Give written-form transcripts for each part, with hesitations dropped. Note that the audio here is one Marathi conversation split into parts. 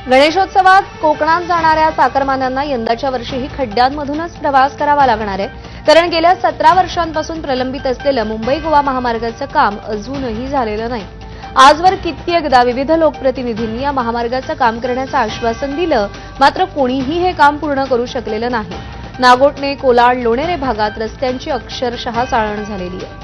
गणेशोत्सवात कोकणात जाणाऱ्या चाकरमान्यांना यंदाच्या वर्षीही खड्ड्यांमधूनच प्रवास करावा लागणार आहे। कारण गेल्या 17 वर्षांपासून प्रलंबित असलेलं मुंबई गोवा महामार्गाचं काम अजूनही झालेलं नाही। आजवर कित्येकदा विविध लोकप्रतिनिधींनी या महामार्गाचं काम करण्याचं आश्वासन दिलं, मात्र कोणीही हे काम पूर्ण करू शकलेलं नाही। नागोठणे, कोलाड, लोणेरे भागात रस्त्यांची अक्षरशः चाळण झालेली आहे।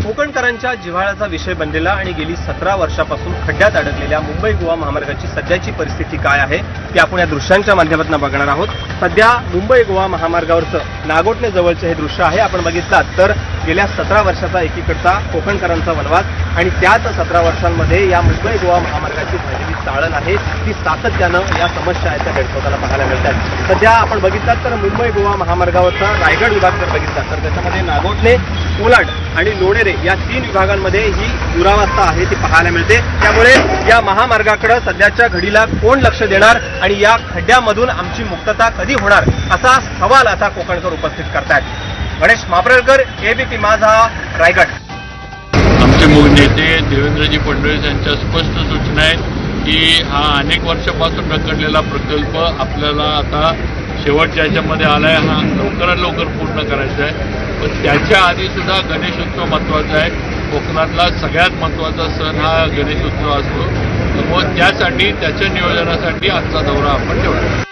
कोकणकरांच्या जिव्हाळ्याचा विषय बनलेला आणि गेली 17 वर्षापासून खड्ड्यात अडकलेल्या मुंबई गोवा महामार्गाची सध्याची परिस्थिती काय आहे ती आपण या दृश्यांच्या माध्यमातून बघणार आहोत। सध्या मुंबई गोवा महामार्गावरचं नागोठणे जवळचं हे दृश्य आहे। आपण बघितलात तर गेल्या 17 वर्षाचा एकीकडचा कोकणकरांचा वनवास आणि त्याच 17 वर्षांमध्ये या मुंबई गोवा महामार्गाची झालेली चाळण आहे ती सातत्यानं या समस्या आहेत त्या भेडसावताना पाहायला मिळतात। सध्या आपण बघितलात तर मुंबई गोवा महामार्गावरचा रायगड विभाग जर बघितला तर त्याच्यामध्ये नागोठणे, कोलाड आणि लोणेरे या 3 विभागांमध्ये ही दुरावस्था आहे ती पाहायला मिळते। त्यामुळे या महामार्गाकडे सध्याच्या घडीला कोण लक्ष देणार आणि या खड्ड्यामधून आमची मुक्तता कधी होणार असा सवाल आता कोकणकर उपस्थित करतायत। गणेश मापरेलकर, एबीपी माझा, रायगड। आमचे नेते देवेंद्रजी फडणवीस यांच्या स्पष्ट सूचना आहेत की हा अनेक वर्षापासून रखडलेला प्रकल्प आपल्याला आता शेवटच्या याच्यामध्ये आलाय, हा लवकरात लवकर पूर्ण करायचा आहे। पण त्याच्या आधी सुद्धा गणेशोत्सव महत्त्वाचा आहे। कोकणातला सगळ्यात महत्त्वाचा सण हा गणेशोत्सव असतो, त्यामुळे त्यासाठी त्याच्या नियोजनासाठी आजचा दौरा आपण ठेवला।